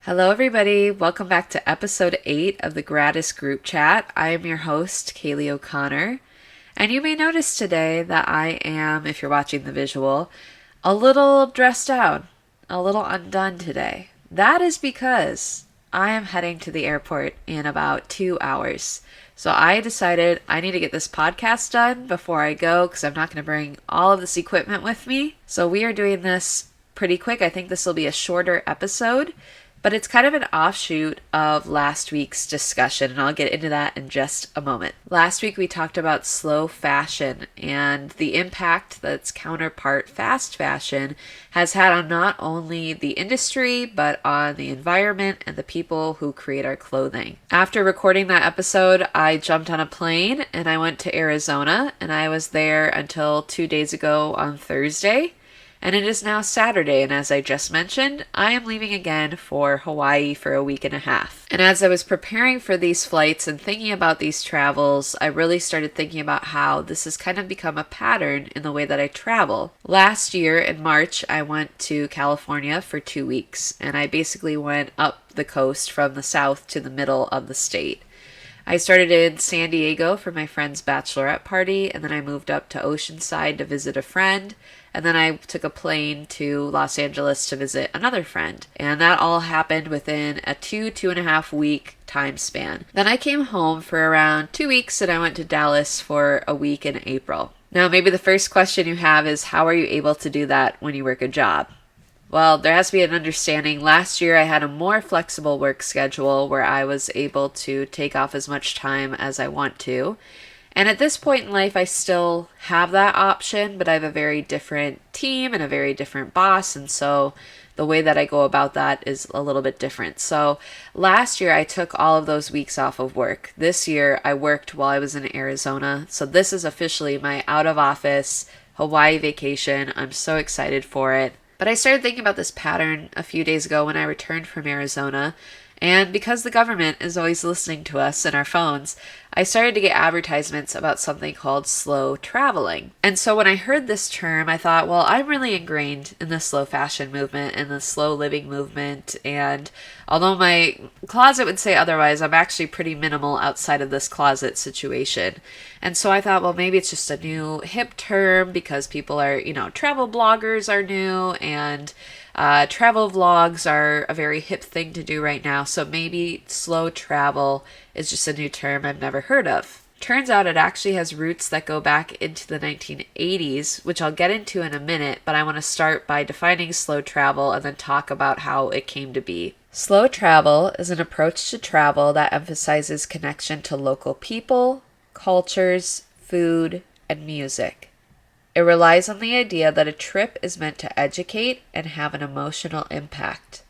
Hello, everybody. Welcome back to episode 8 of the Gratis Groupchat. I am your host, Kaylie O'Connor. And you may notice today that I am, if you're watching the visual, a little dressed down, a little undone today. That is because I am heading to the airport in about 2 hours. So I decided I need to get this podcast done before I go because I'm not going to bring all of this equipment with me. So we are doing this pretty quick. I think this will be a shorter episode. But it's kind of an offshoot of last week's discussion, and I'll get into that in just a moment. Last week we talked about slow fashion and the impact that its counterpart, fast fashion, has had on not only the industry, but on the environment and the people who create our clothing. After recording that episode, I jumped on a plane and I went to Arizona, and I was there until 2 days ago on Thursday. And it is now Saturday, and as I just mentioned, I am leaving again for Hawaii for a week and a half. And as I was preparing for these flights and thinking about these travels, I really started thinking about how this has kind of become a pattern in the way that I travel. Last year in March, I went to California for 2 weeks, and I basically went up the coast from the south to the middle of the state. I started in San Diego for my friend's bachelorette party, and then I moved up to Oceanside to visit a friend, and then I took a plane to Los Angeles to visit another friend. And that all happened within a 2.5 week time span. Then I came home for around 2 weeks, and I went to Dallas for a week in April. Now, maybe the first question you have is, how are you able to do that when you work a job? Well, there has to be an understanding. Last year, I had a more flexible work schedule where I was able to take off as much time as I want to. And at this point in life, I still have that option, but I have a very different team and a very different boss. And so the way that I go about that is a little bit different. So last year, I took all of those weeks off of work. This year, I worked while I was in Arizona. So this is officially my out of office Hawaii vacation. I'm so excited for it. But I started thinking about this pattern a few days ago when I returned from Arizona. And because the government is always listening to us in our phones, I started to get advertisements about something called slow traveling. And so when I heard this term, I thought, well, I'm really ingrained in the slow fashion movement and the slow living movement. And although my closet would say otherwise, I'm actually pretty minimal outside of this closet situation. And so I thought, well, maybe it's just a new hip term because people are, travel bloggers are new and travel vlogs are a very hip thing to do right now. So maybe slow travel is just a new term I've never heard of. Turns out it actually has roots that go back into the 1980s, which I'll get into in a minute, but I want to start by defining slow travel and then talk about how it came to be. Slow travel is an approach to travel that emphasizes connection to local people, cultures, food, and music. It relies on the idea that a trip is meant to educate and have an emotional impact,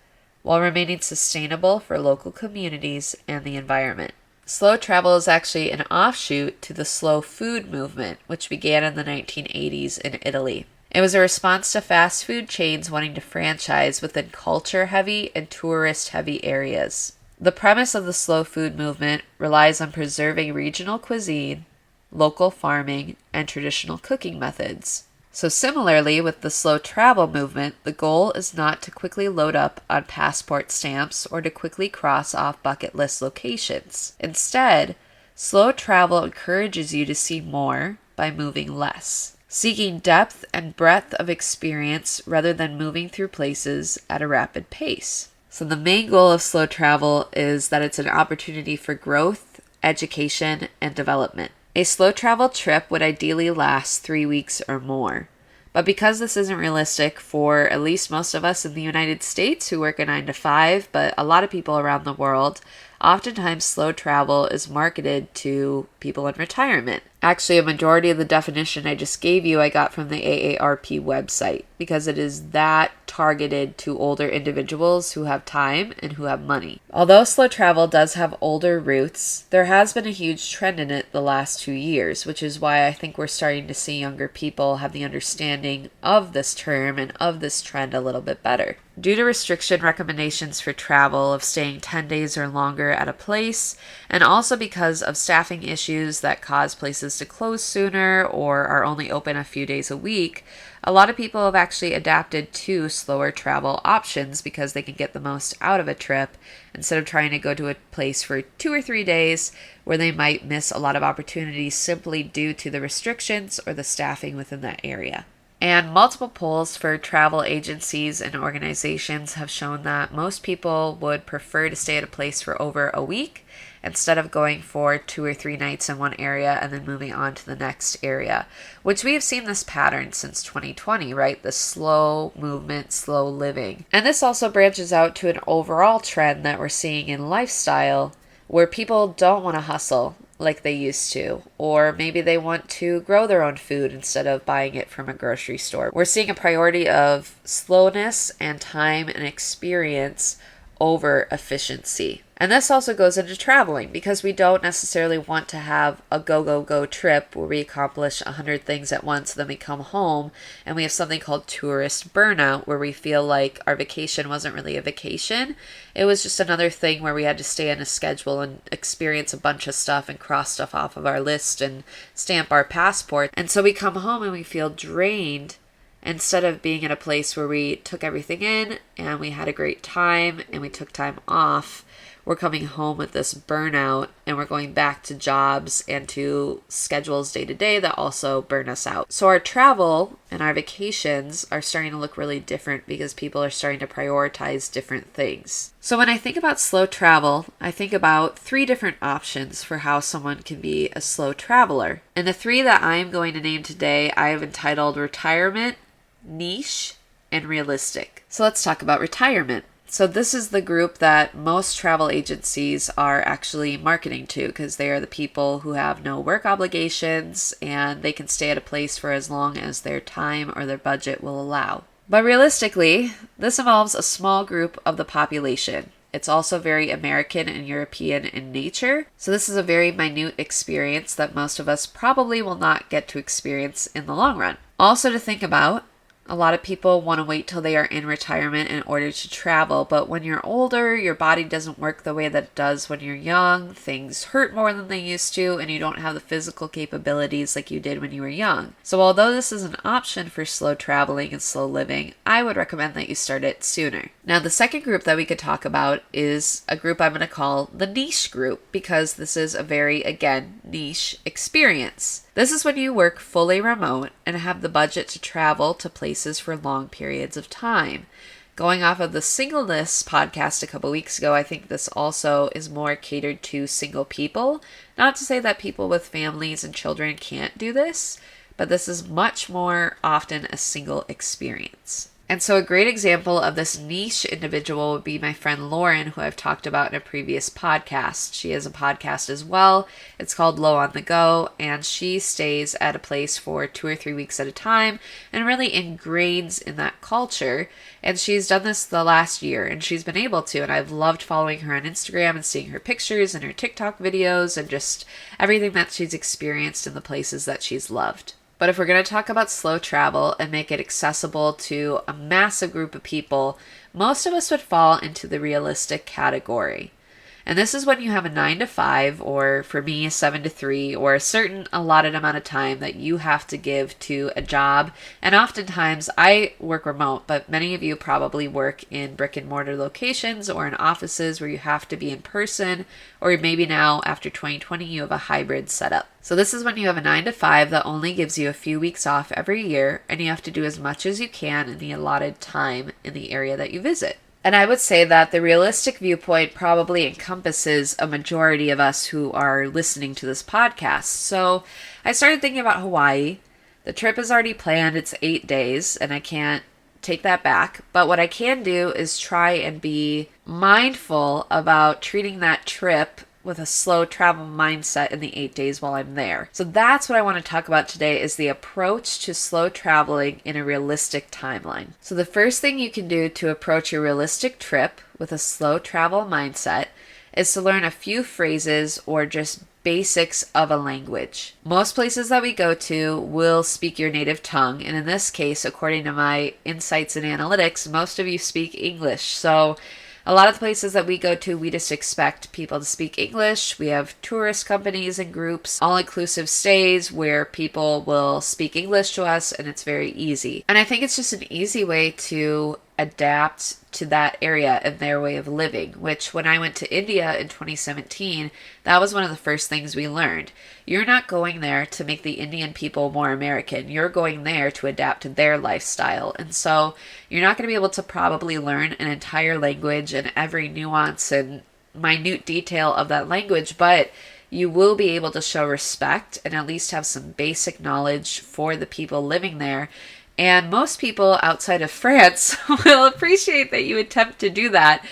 while remaining sustainable for local communities and the environment. Slow travel is actually an offshoot to the slow food movement, which began in the 1980s in Italy. It was a response to fast food chains wanting to franchise within culture-heavy and tourist-heavy areas. The premise of the slow food movement relies on preserving regional cuisine, local farming, and traditional cooking methods. So similarly with the slow travel movement, the goal is not to quickly load up on passport stamps or to quickly cross off bucket list locations. Instead, slow travel encourages you to see more by moving less, seeking depth and breadth of experience rather than moving through places at a rapid pace. So the main goal of slow travel is that it's an opportunity for growth, education, and development. A slow travel trip would ideally last 3 weeks or more. But because this isn't realistic for at least most of us in the United States who work a 9 to 5, but a lot of people around the world, oftentimes slow travel is marketed to people in retirement. Actually, a majority of the definition I just gave you I got from the AARP website because it is that targeted to older individuals who have time and who have money. Although slow travel does have older roots, there has been a huge trend in it the last 2 years, which is why I think we're starting to see younger people have the understanding of this term and of this trend a little bit better. due to restriction recommendations for travel of staying 10 days or longer at a place, and also because of staffing issues that cause places to close sooner or are only open a few days a week, a lot of people have actually adapted to slower travel options because they can get the most out of a trip instead of trying to go to a place for 2 or 3 days where they might miss a lot of opportunities simply due to the restrictions or the staffing within that area. And multiple polls for travel agencies and organizations have shown that most people would prefer to stay at a place for over a week instead of going for 2 or 3 nights in one area and then moving on to the next area, which we have seen this pattern since 2020, right? The slow movement, slow living. And this also branches out to an overall trend that we're seeing in lifestyle where people don't want to hustle like they used to, or maybe they want to grow their own food instead of buying it from a grocery store. We're seeing a priority of slowness and time and experience over efficiency. And this also goes into traveling because we don't necessarily want to have a go trip where we accomplish 100 things at once, then we come home and we have something called tourist burnout where we feel like our vacation wasn't really a vacation. It was just another thing where we had to stay on a schedule and experience a bunch of stuff and cross stuff off of our list and stamp our passport. And so we come home and we feel drained instead of being in a place where we took everything in and we had a great time and we took time off. We're coming home with this burnout and we're going back to jobs and to schedules day to day that also burn us out. So our travel and our vacations are starting to look really different because people are starting to prioritize different things. So when I think about slow travel, I think about 3 different options for how someone can be a slow traveler. And the 3 that I'm going to name today, I have entitled retirement, niche, and realistic. So let's talk about retirement. So this is the group that most travel agencies are actually marketing to because they are the people who have no work obligations and they can stay at a place for as long as their time or their budget will allow. But realistically, this involves a small group of the population. It's also very American and European in nature. So this is a very minute experience that most of us probably will not get to experience in the long run. Also to think about, a lot of people want to wait till they are in retirement in order to travel, but when you're older, your body doesn't work the way that it does when you're young. Things hurt more than they used to, and you don't have the physical capabilities like you did when you were young. So although this is an option for slow traveling and slow living, I would recommend that you start it sooner. Now, the second group that we could talk about is a group I'm going to call the niche group, because this is a very, again, niche experience. This is when you work fully remote and have the budget to travel to places for long periods of time. Going off of the singleness podcast a couple weeks ago, I think this also is more catered to single people. Not to say that people with families and children can't do this, but this is much more often a single experience. And so a great example of this niche individual would be my friend Lauren, who I've talked about in a previous podcast. She has a podcast as well. It's called Low on the Go, and she stays at a place for 2 or 3 weeks at a time and really ingrains in that culture. And she's done this the last year, and she's been able to, and I've loved following her on Instagram and seeing her pictures and her TikTok videos and just everything that she's experienced in the places that she's loved. But if we're going to talk about slow travel and make it accessible to a massive group of people, most of us would fall into the realistic category. And this is when you have a 9 to 5, or for me, a 7 to 3, or a certain allotted amount of time that you have to give to a job. And oftentimes, I work remote, but many of you probably work in brick and mortar locations or in offices where you have to be in person, or maybe now after 2020, you have a hybrid setup. So this is when you have a 9 to 5 that only gives you a few weeks off every year, and you have to do as much as you can in the allotted time in the area that you visit. And I would say that the realistic viewpoint probably encompasses a majority of us who are listening to this podcast. So I started thinking about Hawaii. The trip is already planned. It's 8 days, and I can't take that back. But what I can do is try and be mindful about treating that trip with a slow travel mindset in the 8 days while I'm there. So that's what I want to talk about today, is the approach to slow traveling in a realistic timeline. So the first thing you can do to approach your realistic trip with a slow travel mindset is to learn a few phrases or just basics of a language. Most places that we go to will speak your native tongue, and in this case, according to my insights and analytics, most of you speak English. So a lot of the places that we go to, we just expect people to speak English. We have tourist companies and groups, all-inclusive stays where people will speak English to us, and it's very easy. And I think it's just an easy way to adapt to that area and their way of living, which when I went to India in 2017, that was one of the first things we learned. You're not going there to make the Indian people more American. You're going there to adapt to their lifestyle. And so you're not going to be able to probably learn an entire language and every nuance and minute detail of that language, but you will be able to show respect and at least have some basic knowledge for the people living there. And most people outside of France will appreciate that you attempt to do that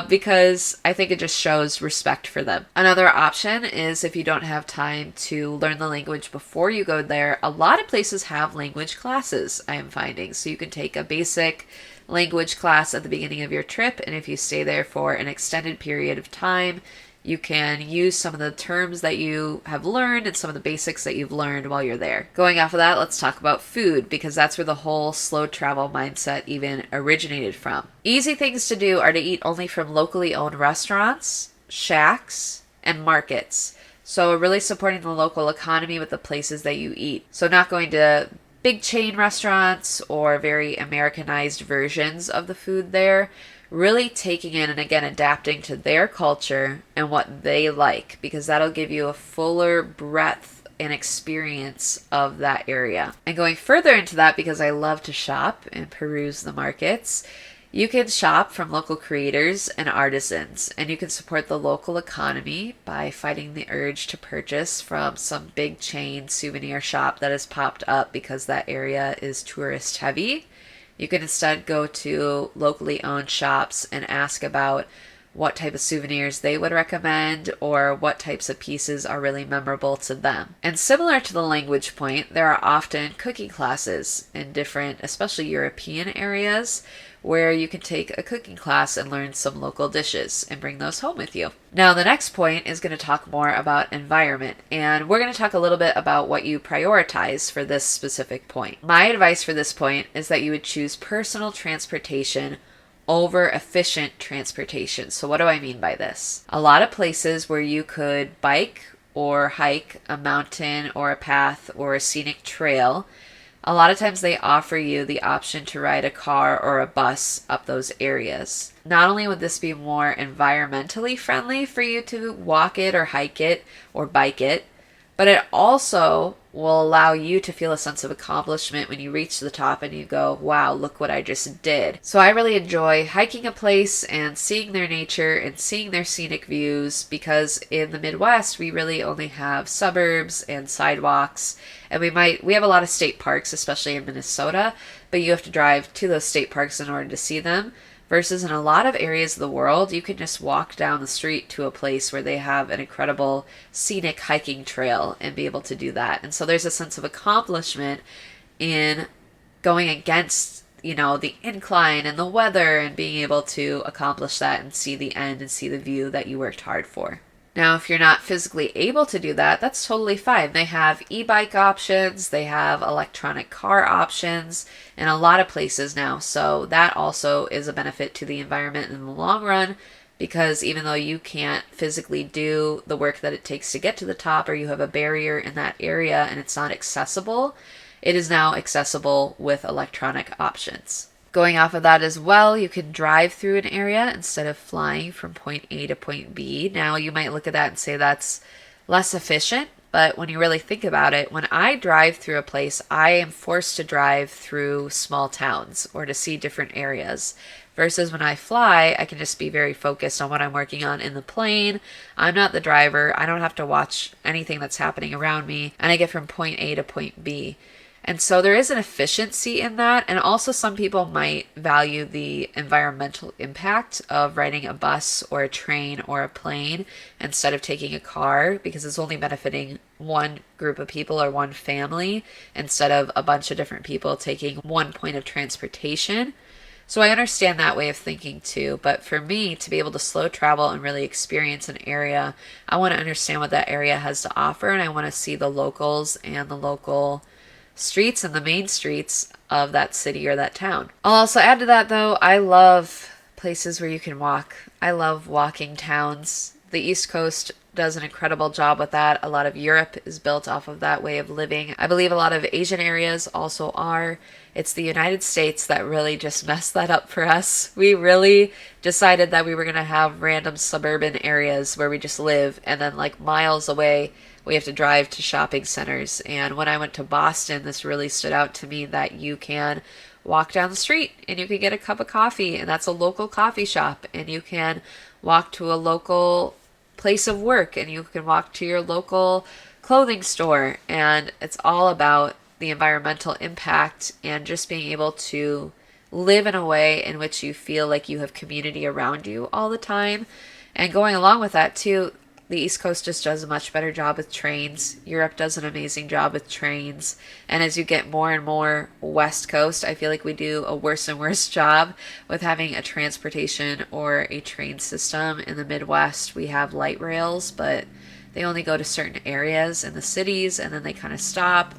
because I think it just shows respect for them. Another option is if you don't have time to learn the language before you go there, a lot of places have language classes, I am finding. So you can take a basic language class at the beginning of your trip, and if you stay there for an extended period of time, you can use some of the terms that you have learned and some of the basics that you've learned while you're there. Going off of that, let's talk about food, because that's where the whole slow travel mindset even originated from. Easy things to do are to eat only from locally owned restaurants, shacks, and markets. So really supporting the local economy with the places that you eat. So not going to big chain restaurants or very Americanized versions of the food there. Really taking in and again adapting to their culture and what they like, because that'll give you a fuller breadth and experience of that area. And going further into that, because I love to shop and peruse the markets, you can shop from local creators and artisans, and you can support the local economy by fighting the urge to purchase from some big chain souvenir shop that has popped up because that area is tourist heavy. You can instead go to locally owned shops and ask about what type of souvenirs they would recommend or what types of pieces are really memorable to them. And similar to the language point, there are often cooking classes in different, especially European areas, where you can take a cooking class and learn some local dishes and bring those home with you. Now, the next point is going to talk more about environment, and we're going to talk a little bit about what you prioritize for this specific point. My advice for this point is that you would choose personal transportation over efficient transportation. So what do I mean by this? A lot of places where you could bike or hike a mountain or a path or a scenic trail, a lot of times they offer you the option to ride a car or a bus up those areas. Not only would this be more environmentally friendly for you to walk it or hike it or bike it, but it also will allow you to feel a sense of accomplishment when you reach the top and you go, wow, look what I just did. So I really enjoy hiking a place and seeing their nature and seeing their scenic views, because in the Midwest, we really only have suburbs and sidewalks, and we have a lot of state parks, especially in Minnesota, but you have to drive to those state parks in order to see them. Versus in a lot of areas of the world, you can just walk down the street to a place where they have an incredible scenic hiking trail and be able to do that. And so there's a sense of accomplishment in going against, the incline and the weather and being able to accomplish that and see the end and see the view that you worked hard for. Now, if you're not physically able to do that, that's totally fine. They have e-bike options, they have electronic car options in a lot of places now. So that also is a benefit to the environment in the long run, because even though you can't physically do the work that it takes to get to the top, or you have a barrier in that area and it's not accessible, it is now accessible with electronic options. Going off of that as well, you can drive through an area instead of flying from point A to point B. Now, you might look at that and say that's less efficient, but when you really think about it, when I drive through a place, I am forced to drive through small towns or to see different areas. Versus when I fly, I can just be very focused on what I'm working on in the plane. I'm not the driver. I don't have to watch anything that's happening around me, and I get from point A to point B. And so there is an efficiency in that. And also some people might value the environmental impact of riding a bus or a train or a plane instead of taking a car, because it's only benefiting one group of people or one family instead of a bunch of different people taking one point of transportation. So I understand that way of thinking too, but for me to be able to slow travel and really experience an area, I want to understand what that area has to offer, and I want to see the locals and the local streets and the main streets of that city or that town. I'll also add to that though, I love places where you can walk. I love walking towns. The East Coast does an incredible job with that. A lot of Europe is built off of that way of living. I believe a lot of Asian areas also are. It's the United States that really just messed that up for us. We really decided that we were going to have random suburban areas where we just live, and then like miles away we have to drive to shopping centers. And when I went to Boston, this really stood out to me that you can walk down the street and you can get a cup of coffee, and that's a local coffee shop, and you can walk to a local place of work, and you can walk to your local clothing store, and it's all about the environmental impact and just being able to live in a way in which you feel like you have community around you all the time. And going along with that too, the East Coast just does a much better job with trains. Europe does an amazing job with trains. And as you get more and more West Coast, I feel like we do a worse and worse job with having a transportation or a train system. In the Midwest, we have light rails, but they only go to certain areas in the cities and then they kind of stop.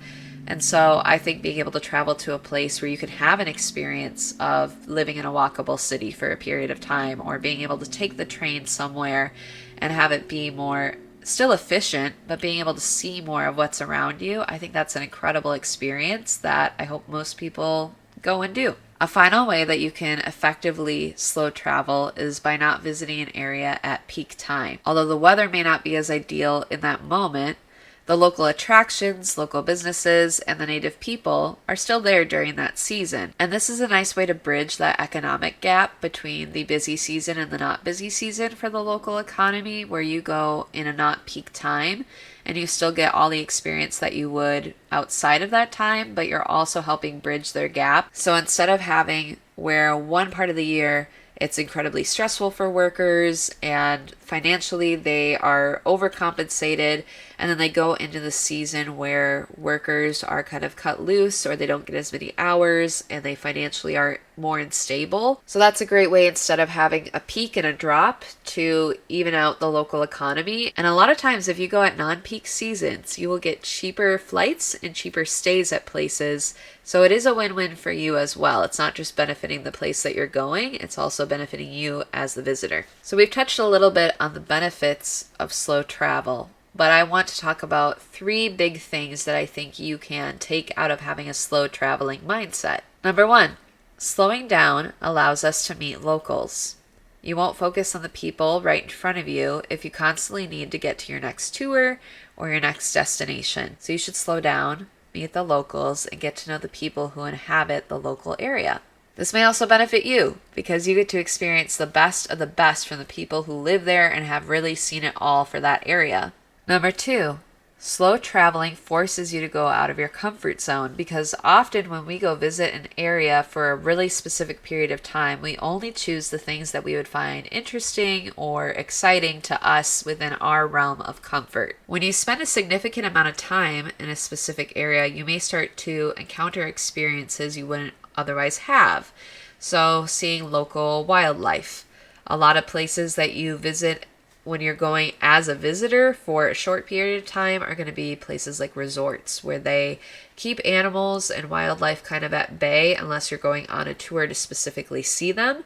And so I think being able to travel to a place where you can have an experience of living in a walkable city for a period of time, or being able to take the train somewhere and have it be more still efficient, but being able to see more of what's around you, I think that's an incredible experience that I hope most people go and do. A final way that you can effectively slow travel is by not visiting an area at peak time. Although the weather may not be as ideal in that moment, the local attractions, local businesses, and the native people are still there during that season. And this is a nice way to bridge that economic gap between the busy season and the not busy season for the local economy, where you go in a not peak time and you still get all the experience that you would outside of that time, but you're also helping bridge their gap. So instead of having where one part of the year it's incredibly stressful for workers and financially they are overcompensated, and then they go into the season where workers are kind of cut loose or they don't get as many hours and they financially are more unstable. So that's a great way, instead of having a peak and a drop, to even out the local economy. And a lot of times if you go at non-peak seasons, you will get cheaper flights and cheaper stays at places. So it is a win-win for you as well. It's not just benefiting the place that you're going, it's also benefiting you as the visitor. So we've touched a little bit on the benefits of slow travel, but I want to talk about 3 big things that I think you can take out of having a slow traveling mindset. Number 1, slowing down allows us to meet locals. You won't focus on the people right in front of you if you constantly need to get to your next tour or your next destination. So you should slow down, meet the locals, and get to know the people who inhabit the local area. This may also benefit you because you get to experience the best of the best from the people who live there and have really seen it all for that area. Number 2, slow traveling forces you to go out of your comfort zone, because often when we go visit an area for a really specific period of time, we only choose the things that we would find interesting or exciting to us within our realm of comfort. When you spend a significant amount of time in a specific area, you may start to encounter experiences you wouldn't otherwise have. So seeing local wildlife. A lot of places that you visit when you're going as a visitor for a short period of time are going to be places like resorts, where they keep animals and wildlife kind of at bay unless you're going on a tour to specifically see them.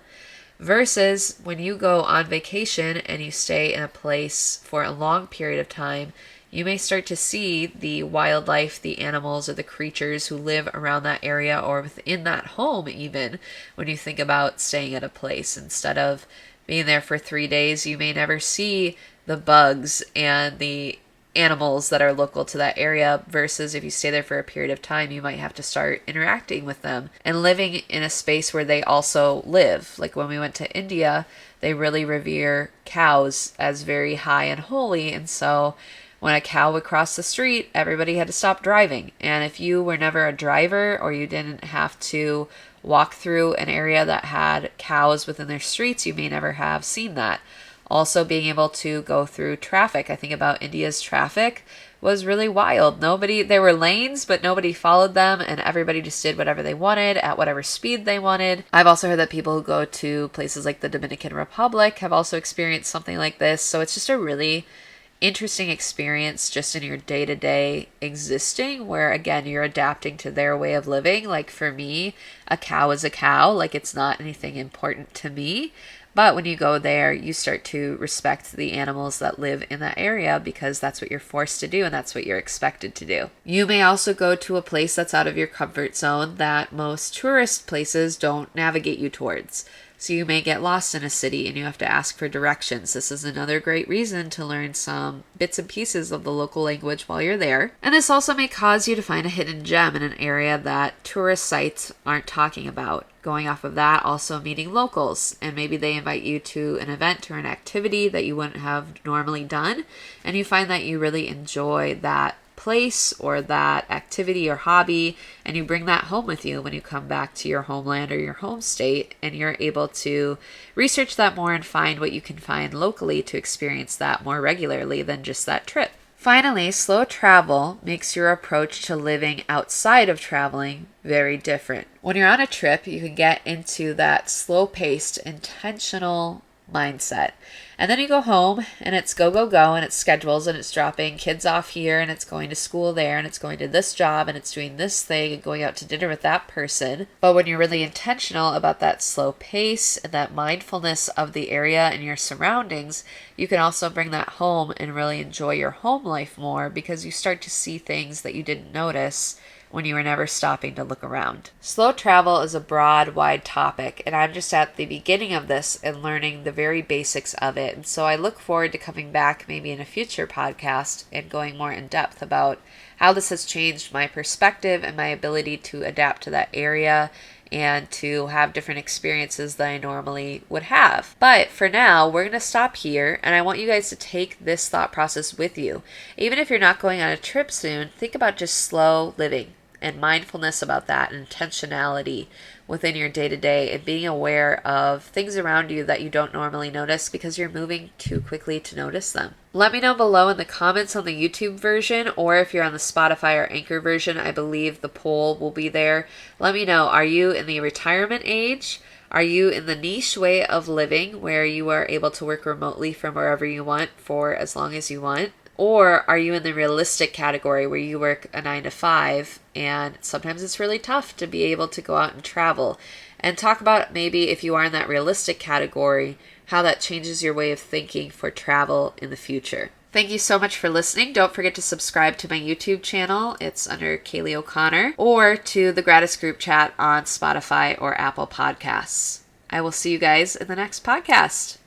Versus when you go on vacation and you stay in a place for a long period of time, you may start to see the wildlife, the animals, or the creatures who live around that area or within that home even, when you think about staying at a place. Instead of being there for 3 days, you may never see the bugs and the animals that are local to that area, versus if you stay there for a period of time, you might have to start interacting with them and living in a space where they also live. Like when we went to India, they really revere cows as very high and holy, and so when a cow would cross the street, everybody had to stop driving. And if you were never a driver or you didn't have to walk through an area that had cows within their streets, you may never have seen that. Also being able to go through traffic. I think about India's traffic was really wild. There were lanes, but nobody followed them, and everybody just did whatever they wanted at whatever speed they wanted. I've also heard that people who go to places like the Dominican Republic have also experienced something like this. So it's just a really interesting experience just in your day-to-day existing, where again you're adapting to their way of living. Like for me, a cow is a cow, like it's not anything important to me. But when you go there, you start to respect the animals that live in that area because that's what you're forced to do and that's what you're expected to do. You may also go to a place that's out of your comfort zone that most tourist places don't navigate you towards. So you may get lost in a city and you have to ask for directions. This is another great reason to learn some bits and pieces of the local language while you're there. And this also may cause you to find a hidden gem in an area that tourist sites aren't talking about. Going off of that, also meeting locals, and maybe they invite you to an event or an activity that you wouldn't have normally done, and you find that you really enjoy that place or that activity or hobby, and you bring that home with you when you come back to your homeland or your home state, and you're able to research that more and find what you can find locally to experience that more regularly than just that trip. Finally, slow travel makes your approach to living outside of traveling very different. When you're on a trip, you can get into that slow-paced, intentional mindset. And then you go home and it's go, go, go, and it's schedules and it's dropping kids off here and it's going to school there and it's going to this job and it's doing this thing and going out to dinner with that person. But when you're really intentional about that slow pace and that mindfulness of the area and your surroundings, you can also bring that home and really enjoy your home life more because you start to see things that you didn't notice when you were never stopping to look around. Slow travel is a broad, wide topic, and I'm just at the beginning of this and learning the very basics of it. And so I look forward to coming back maybe in a future podcast and going more in depth about how this has changed my perspective and my ability to adapt to that area and to have different experiences than I normally would have. But for now, we're going to stop here, and I want you guys to take this thought process with you. Even if you're not going on a trip soon, think about just slow living and mindfulness about that, and intentionality within your day-to-day, and being aware of things around you that you don't normally notice because you're moving too quickly to notice them. Let me know below in the comments on the YouTube version, or if you're on the Spotify or Anchor version, I believe the poll will be there. Let me know, are you in the retirement age? Are you in the niche way of living where you are able to work remotely from wherever you want for as long as you want? Or are you in the realistic category where you work a 9 to 5 and sometimes it's really tough to be able to go out and travel? And talk about maybe if you are in that realistic category, how that changes your way of thinking for travel in the future. Thank you so much for listening. Don't forget to subscribe to my YouTube channel. It's under Kaylie O'Connor, or to the Gratis Groupchat on Spotify or Apple Podcasts. I will see you guys in the next podcast.